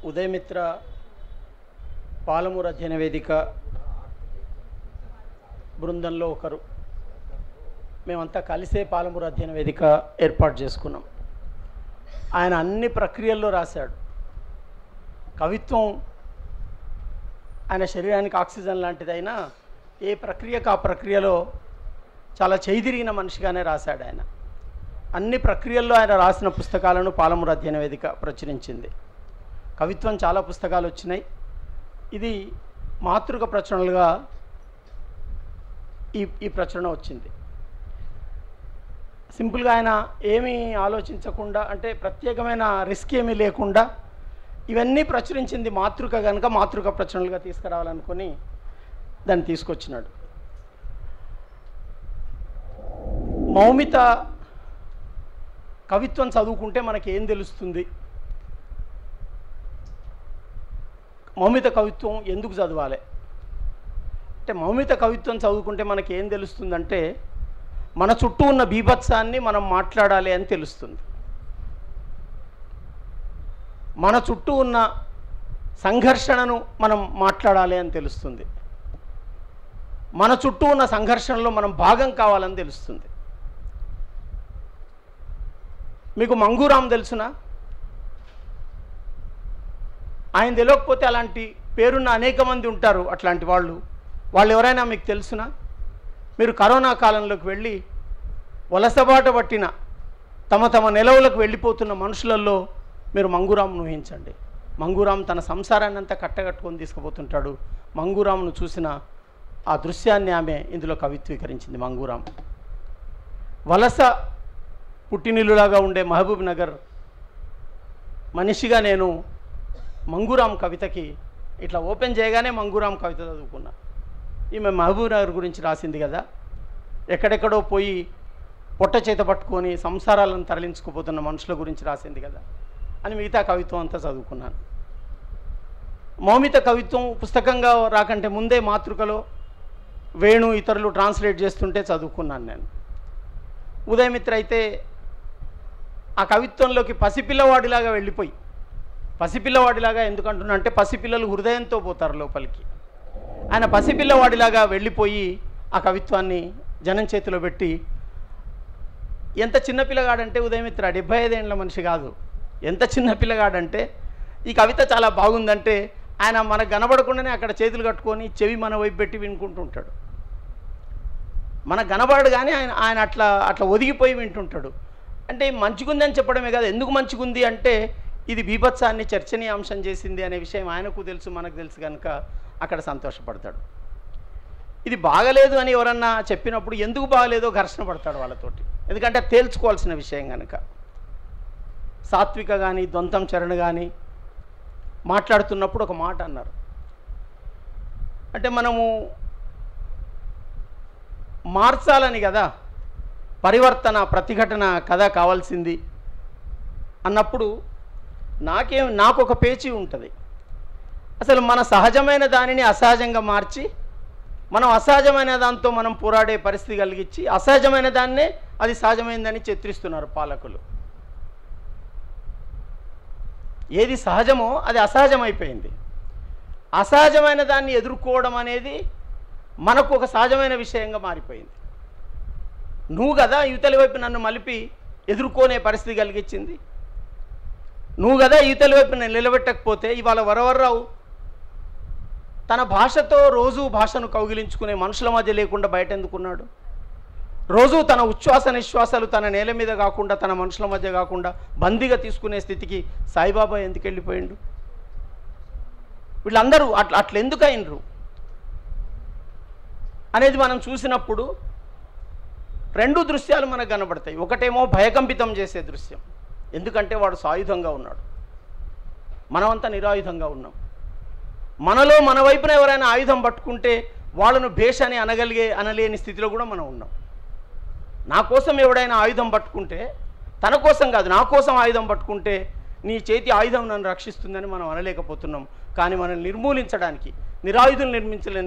ఉదయమిత్ర పాలమూరు అధ్యయన వేదిక బృందంలో ఒకరు. మేమంతా కలిసే పాలమూరు అధ్యయన వేదిక ఏర్పాటు చేసుకున్నాం. ఆయన అన్ని ప్రక్రియల్లో రాశాడు. కవిత్వం ఆయన శరీరానికి ఆక్సిజన్ లాంటిదైనా ఏ ప్రక్రియకు ఆ ప్రక్రియలో చాలా చేయిదిరిగిన మనిషిగానే రాశాడు. ఆయన అన్ని ప్రక్రియల్లో ఆయన రాసిన పుస్తకాలను పాలమూరు అధ్యయన వేదిక ప్రచురించింది. కవిత్వం చాలా పుస్తకాలు వచ్చినాయి. ఇది మాతృక ప్రచురణలుగా ఈ ప్రచురణ వచ్చింది. సింపుల్గా ఆయన ఏమీ ఆలోచించకుండా, అంటే ప్రత్యేకమైన రిస్క్ ఏమీ లేకుండా ఇవన్నీ ప్రచురించింది మాతృక కనుక మాతృక ప్రచురణలుగా తీసుకురావాలనుకొని దాన్ని తీసుకొచ్చినాడు. మౌమిత కవిత్వం చదువుకుంటే మనకి ఏం తెలుస్తుంది, మౌమిత కవిత్వం ఎందుకు చదవాలి అంటే, మౌమిత కవిత్వం చదువుకుంటే మనకి ఏం తెలుస్తుందంటే, మన చుట్టూ ఉన్న బీభత్సాన్ని మనం మాట్లాడాలి అని తెలుస్తుంది. మన చుట్టూ ఉన్న సంఘర్షణను మనం మాట్లాడాలి అని తెలుస్తుంది. మన చుట్టూ ఉన్న సంఘర్షణలో మనం భాగం కావాలని తెలుస్తుంది. మీకు మంగూరాం తెలుసునా? ఆయన తెలియకపోతే అలాంటి పేరున్న అనేక మంది ఉంటారు. అట్లాంటి వాళ్ళు ఎవరైనా మీకు తెలుసునా? మీరు కరోనా కాలంలోకి వెళ్ళి వలసబాట పట్టిన తమ నిలవులకు వెళ్ళిపోతున్న మనుషులలో మీరు మంగూరాంను ఊహించండి. మంగూరాం తన సంసారాన్ని అంతా కట్టగట్టుకొని తీసుకుపోతుంటాడు. మంగూరాంను చూసిన ఆ దృశ్యాన్ని ఆమె ఇందులో కవిత్వీకరించింది. మంగూరాం వలస పుట్టినిల్లులాగా ఉండే మహబూబ్ నగర్ మనిషిగా నేను మంగూరాం కవితకి ఇట్లా ఓపెన్ చేయగానే మంగూరాం కవిత చదువుకున్నా. ఈమె మహబూబ్ నగర్ గురించి రాసింది కదా, ఎక్కడెక్కడో పోయి పొట్ట చేత పట్టుకొని సంసారాలను తరలించుకుపోతున్న మనుషుల గురించి రాసింది కదా అని మిగతా కవిత్వం అంతా చదువుకున్నాను. మౌమిత కవిత్వం పుస్తకంగా రాకంటే ముందే మాతృకలో వేణు ఇతరులు ట్రాన్స్లేట్ చేస్తుంటే చదువుకున్నాను నేను. ఉదయమిత్ర అయితే ఆ కవిత్వంలోకి పసిపిల్లవాడిలాగా వెళ్ళిపోయి, పసిపిల్లవాడిలాగా ఎందుకంటున్నా అంటే పసిపిల్లలు హృదయంతో పోతారు లోపలికి. ఆయన పసిపిల్లవాడిలాగా వెళ్ళిపోయి ఆ కవిత్వాన్ని జనం చేతిలో పెట్టి, ఎంత చిన్నపిల్లగాడంటే ఉదయమిత్ర 75 ఏళ్ళ మనిషి కాదు, ఎంత చిన్న పిల్లగాడంటే ఈ కవిత చాలా బాగుందంటే ఆయన మనకు కనబడకుండానే అక్కడ చేతులు కట్టుకొని చెవి మన వైపు పెట్టి వినుకుంటుంటాడు. మనకు కనబడడు కానీ ఆయన అట్లా ఒదిగిపోయి వింటుంటాడు. అంటే మంచిగుందని చెప్పడమే కాదు, ఎందుకు మంచిగుంది అంటే ఇది బీభత్సాన్ని చర్చనీయాంశం చేసింది అనే విషయం ఆయనకు తెలుసు, మనకు తెలుసు కనుక అక్కడ సంతోషపడతాడు. ఇది బాగలేదు అని ఎవరన్నా చెప్పినప్పుడు ఎందుకు బాగలేదో ఘర్షణ పడతాడు వాళ్ళతోటి, ఎందుకంటే తేల్చుకోవాల్సిన విషయం కనుక. సాత్విక కానీ ద్వంతం చరణ్ కానీ మాట్లాడుతున్నప్పుడు ఒక మాట అన్నారు, అంటే మనము మార్చాలని కదా, పరివర్తన ప్రతిఘటన కదా కావాల్సింది అన్నప్పుడు నాకు ఒక పేచీ ఉంటుంది. అసలు మన సహజమైన దానిని అసహజంగా మార్చి మనం అసహజమైన దాంతో మనం పోరాడే పరిస్థితి కలిగించి అసహజమైన దాన్నే అది సహజమైందని చిత్రిస్తున్నారు పాలకులు. ఏది సహజమో అది అసహజమైపోయింది. అసహజమైన దాన్ని ఎదుర్కోవడం అనేది మనకు ఒక సహజమైన విషయంగా మారిపోయింది. నువ్వు కదా యువతలి వైపు నన్ను మలిపి ఎదుర్కొనే పరిస్థితి కలిగించింది, నువ్వు కదా యువతలి వైపు నేను నిలబెట్టకపోతే ఇవాళ వరవర్రావు తన భాషతో రోజు భాషను కౌగిలించుకునే మనుషుల మధ్య లేకుండా బయట ఎందుకున్నాడు? రోజు తన ఉచ్ఛ్వాస నిశ్వాసాలు తన నేల మీద కాకుండా తన మనుషుల మధ్య కాకుండా బందీగా తీసుకునే స్థితికి సాయిబాబా ఎందుకు వెళ్ళిపోయిండు? వీళ్ళందరూ అట్లా ఎందుకు అయినరు అనేది మనం చూసినప్పుడు రెండు దృశ్యాలు మనకు కనబడతాయి. ఒకటేమో భయకంపితం చేసే దృశ్యం, ఎందుకంటే వాడు సాయుధంగా ఉన్నాడు, మనమంతా నిరాయుధంగా ఉన్నాం. మనలో మన వైపున ఎవరైనా ఆయుధం పట్టుకుంటే వాళ్ళను భేష్ అని అనలేని స్థితిలో కూడా మనం ఉన్నాం. నా కోసం ఎవడైనా ఆయుధం పట్టుకుంటే, తన కోసం కాదు నా కోసం ఆయుధం పట్టుకుంటే నీ చేతి ఆయుధం నన్ను రక్షిస్తుందని మనం అనలేకపోతున్నాం. కానీ మనం నిర్మూలించడానికి, నిరాయుధులు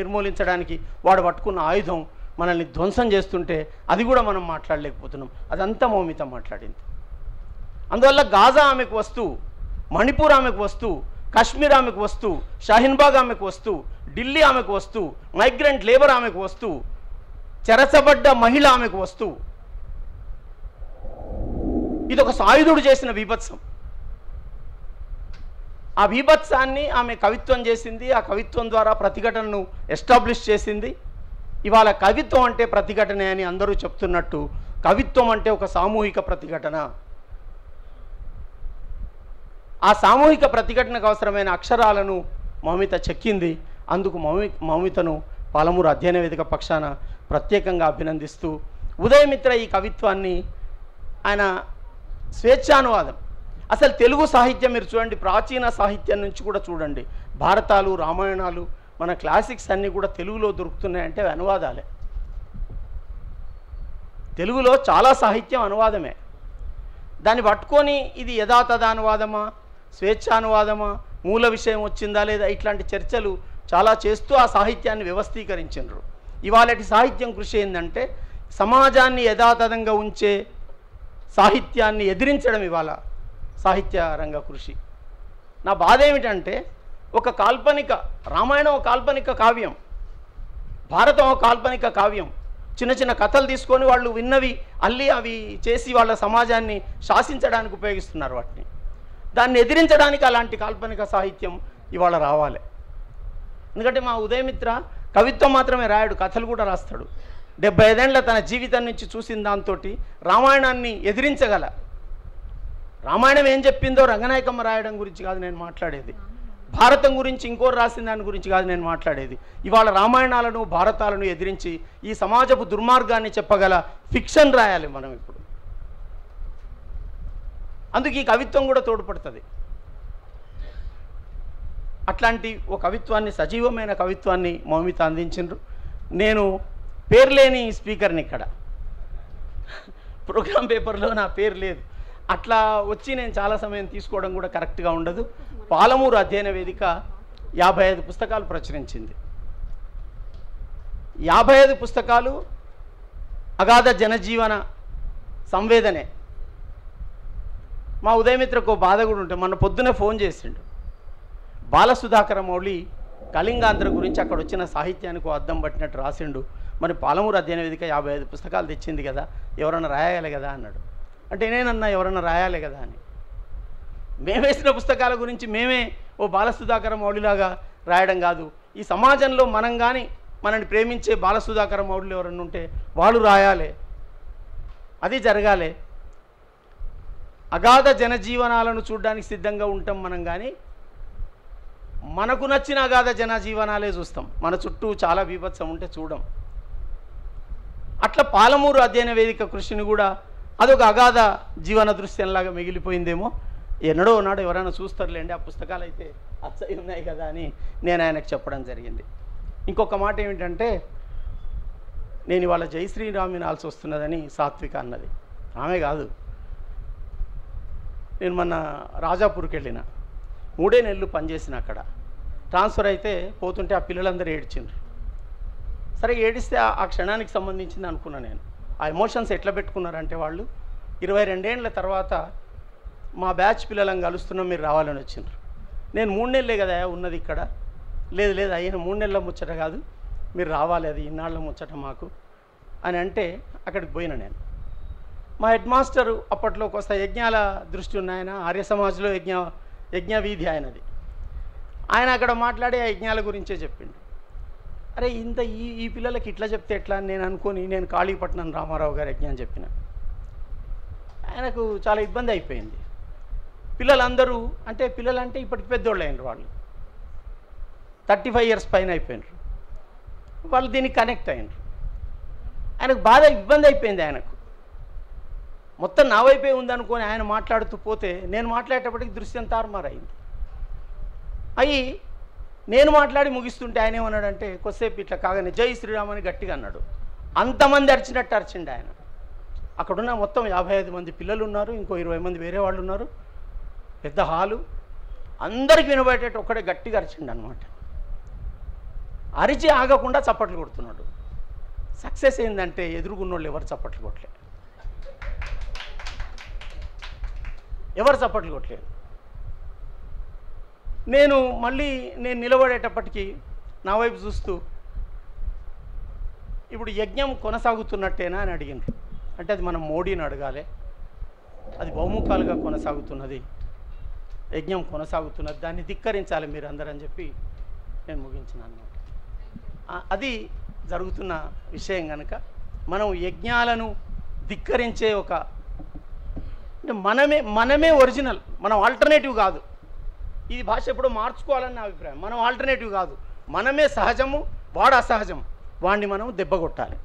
నిర్మూలించడానికి వాడు పట్టుకున్న ఆయుధం మనల్ని ధ్వంసం చేస్తుంటే అది కూడా మనం మాట్లాడలేకపోతున్నాం. అదంతా మౌమిత మాట్లాడింది. అందువల్ల గాజా ఆమెకు వస్తూ, మణిపూర్ ఆమెకు వస్తూ, కాశ్మీర్ ఆమెకు వస్తూ, షాహీన్బాగ్ ఆమెకు వస్తూ, ఢిల్లీ ఆమెకు వస్తూ, మైగ్రెంట్ లేబర్ ఆమెకు వస్తూ, చెరచబడ్డ మహిళ ఆమెకు వస్తూ. ఇది ఒక సాయుధుడు చేసిన బీభత్సం. ఆ బీభత్సాన్ని ఆమె కవిత్వం చేసింది. ఆ కవిత్వం ద్వారా ప్రతిఘటనను ఎస్టాబ్లిష్ చేసింది. ఇవాళ కవిత్వం అంటే ప్రతిఘటనే అని అందరూ చెప్తున్నట్టు కవిత్వం అంటే ఒక సామూహిక ప్రతిఘటన. ఆ సామూహిక ప్రతిఘటనకు అవసరమైన అక్షరాలను మౌమిత చెక్కింది. అందుకు మౌమితను పాలమూరు అధ్యయన వేదిక పక్షాన ప్రత్యేకంగా అభినందిస్తూ, ఉదయమిత్ర ఈ కవిత్వాన్ని ఆయన స్వేచ్ఛానువాదం, అసలు తెలుగు సాహిత్యం మీరు చూడండి, ప్రాచీన సాహిత్యం నుంచి కూడా చూడండి, భారతాలు, రామాయణాలు, మన క్లాసిక్స్ అన్నీ కూడా తెలుగులో దొరుకుతున్నాయంటే అనువాదాలే. తెలుగులో చాలా సాహిత్యం అనువాదమే. దాన్ని పట్టుకొని ఇది యథాతథ అనువాదమా, స్వేచ్ఛానువాదమా, మూల విషయం వచ్చిందా లేదా, ఇట్లాంటి చర్చలు చాలా చేస్తూ ఆ సాహిత్యాన్ని వ్యవస్థీకరించారు. ఇవాళటి సాహిత్యం కృషి ఏంటంటే సమాజాన్ని యథాతథంగా ఉంచే సాహిత్యాన్ని ఎదిరించడం ఇవాళ సాహిత్య రంగ కృషి. నా బాధ ఏమిటంటే ఒక కాల్పనిక రామాయణం ఒక కాల్పనిక కావ్యం, భారతం ఒక కాల్పనిక కావ్యం. చిన్న చిన్న కథలు తీసుకొని వాళ్ళు విన్నవి అల్లి అవి చేసి వాళ్ళ సమాజాన్ని శాసించడానికి ఉపయోగిస్తున్నారు వాటిని. దాన్ని ఎదిరించడానికి అలాంటి కాల్పనిక సాహిత్యం ఇవాళ రావాలి. ఎందుకంటే మా ఉదయమిత్ర కవిత్వం మాత్రమే రాయడు, కథలు కూడా రాస్తాడు. 75 ఏళ్ల తన జీవితం నుంచి చూసిన దాంతో రామాయణాన్ని ఎదిరించగల. రామాయణం ఏం చెప్పిందో రంగనాయకమ్మ రాయడం గురించి కాదు నేను మాట్లాడేది, భారతం గురించి ఇంకోరు రాసిన దాని గురించి కాదు నేను మాట్లాడేది. ఇవాళ రామాయణాలను భారతాలను ఎదిరించి ఈ సమాజపు దుర్మార్గాన్ని చెప్పగల ఫిక్షన్ రాయాలి మనం ఇప్పుడు. అందుకు ఈ కవిత్వం కూడా తోడ్పడుతుంది. అట్లాంటి ఒక కవిత్వాన్ని, సజీవమైన కవిత్వాన్ని మౌమిత అందించిండ్రు. నేను పేర్లేని స్పీకర్ని, ఇక్కడ ప్రోగ్రామ్ పేపర్లో నా పేరు లేదు. అట్లా వచ్చి నేను చాలా సమయం తీసుకోవడం కూడా కరెక్ట్గా ఉండదు. పాలమూరు అధ్యయన వేదిక 55 పుస్తకాలు ప్రచురించింది. 55 పుస్తకాలు అగాధ జనజీవన సంవేదనే. మా ఉదయమిత్రకు బాధ కూడా ఉంటుంది. మొన్న పొద్దునే ఫోన్ చేసిండు. బాలసుధాకర మౌళి కళింగాంధ్ర గురించి అక్కడ వచ్చిన సాహిత్యానికి అద్దం పట్టినట్టు రాసిండు. మరి పాలమూరు అధ్యయన వేదిక 55 పుస్తకాలు తెచ్చింది కదా, ఎవరన్నా రాయాలి కదా అన్నాడు. అంటే నేనన్నా ఎవరన్నా రాయాలి కదా అని. మేమేసిన పుస్తకాల గురించి మేమే ఓ బాలసుధాకర మౌళిలాగా రాయడం కాదు. ఈ సమాజంలో మనం కానీ మనల్ని ప్రేమించే బాలసుధాకర మౌళులు ఎవరన్నా ఉంటే వాళ్ళు రాయాలి, అది జరగాలి. అగాధ జనజీవనాలను చూడడానికి సిద్ధంగా ఉంటాం మనం, కానీ మనకు నచ్చిన అగాధ జనజీవనాలే చూస్తాం. మన చుట్టూ చాలా బీభత్సం ఉంటే చూడం. అట్లా పాలమూరు అధ్యయన వేదిక కృషిని కూడా అదొక అగాధ జీవన దృశ్యంలాగా మిగిలిపోయిందేమో. ఎన్నడో నాడు ఎవరైనా చూస్తారులేండి, ఆ పుస్తకాలు అయితే అచ్చయి ఉన్నాయి కదా అని నేను ఆయనకు చెప్పడం జరిగింది. ఇంకొక మాట ఏమిటంటే, నేను ఇవాళ జై శ్రీరామ్ వినాల్సి వస్తున్నదని సాత్విక అన్నది. ఆమె కాదు, నేను మొన్న రాజాపూర్కి వెళ్ళిన 3 నెలలు పనిచేసిన అక్కడ. ట్రాన్స్ఫర్ అయితే పోతుంటే ఆ పిల్లలందరూ ఏడ్చిండ్రు. సరే ఏడిస్తే ఆ క్షణానికి సంబంధించింది అనుకున్నా నేను. ఆ ఎమోషన్స్ ఎట్లా పెట్టుకున్నారంటే వాళ్ళు 22 ఏళ్ల తర్వాత మా బ్యాచ్ పిల్లలను కలుస్తున్నాం, మీరు రావాలని వచ్చిండ్రు. నేను 3 నెలలే కదా ఉన్నది ఇక్కడ. లేదు అయిన 3 నెలల ముచ్చట కాదు, మీరు రావాలి, అది ఇన్నాళ్ళ ముచ్చట మాకు అని అంటే అక్కడికి పోయిన నేను. మా హెడ్ మాస్టరు అప్పట్లో కొంత యజ్ఞాల దృష్టి ఉన్న ఆయన, ఆర్య సమాజ్లో యజ్ఞ వీధి ఆయనది. ఆయన అక్కడ మాట్లాడి ఆ యజ్ఞాల గురించే చెప్పిండు. అరే ఇంత ఈ పిల్లలకి ఇట్లా చెప్తే ఎట్లా అని నేను అనుకొని నేను కాళీపట్నం రామారావు గారి యజ్ఞం చెప్పిన. ఆయనకు చాలా ఇబ్బంది అయిపోయింది. పిల్లలందరూ అంటే పిల్లలంటే ఇప్పటికి పెద్దోళ్ళు అయినారు, వాళ్ళు 35 years పైన అయిపోయినారు. వాళ్ళు దీనికి కనెక్ట్ అయినారు. ఆయనకు బాగా ఇబ్బంది అయిపోయింది. ఆయనకు మొత్తం నా వైపే ఉందనుకొని ఆయన మాట్లాడుతూ పోతే నేను మాట్లాడేటప్పటికి దృశ్యం తారుమారైంది. అయ్యి నేను మాట్లాడి ముగిస్తుంటే ఆయన ఏమన్నాడంటే, కొద్దిసేపు ఇట్లా కాగానే జై శ్రీరామ్ అని గట్టిగా అన్నాడు. అంతమంది అరిచినట్టు అరిచిండు ఆయన. అక్కడున్న మొత్తం 55 మంది పిల్లలు ఉన్నారు, ఇంకో 20 మంది వేరే వాళ్ళు ఉన్నారు, పెద్ద హాలు, అందరికి వినబడేటట్టు ఒక్కడే గట్టిగా అరిచిండు అనమాట. అరిచి ఆగకుండా చప్పట్లు కొడుతున్నాడు. సక్సెస్ ఏంటంటే ఎదురుగున్నోళ్ళు ఎవరు చప్పట్లు కొట్టలేదు, ఎవరు చప్పట్లు కొట్టలేదు. నేను నిలబడేటప్పటికీ నా వైపు చూస్తూ ఇప్పుడు యజ్ఞం కొనసాగుతున్నట్టేనా అని అడిగిండ్రు. అంటే అది మనం మోడీని అడగాలి, అది బహుముఖాలుగా కొనసాగుతున్నది, యజ్ఞం కొనసాగుతున్నది, దాన్ని ధిక్కరించాలి మీరు అందరూ అని చెప్పి నేను ముగించినాను. అది జరుగుతున్న విషయం కనుక మనం యజ్ఞాలను ధిక్కరించే అంటే మనమే ఒరిజినల్, మనం ఆల్టర్నేటివ్ కాదు. ఈ భాష ఎప్పుడో మార్చుకోవాలని నా అభిప్రాయం. మనం ఆల్టర్నేటివ్ కాదు, మనమే సహజము, వాడు అసహజం, వాడిని మనం దెబ్బ కొట్టాలి.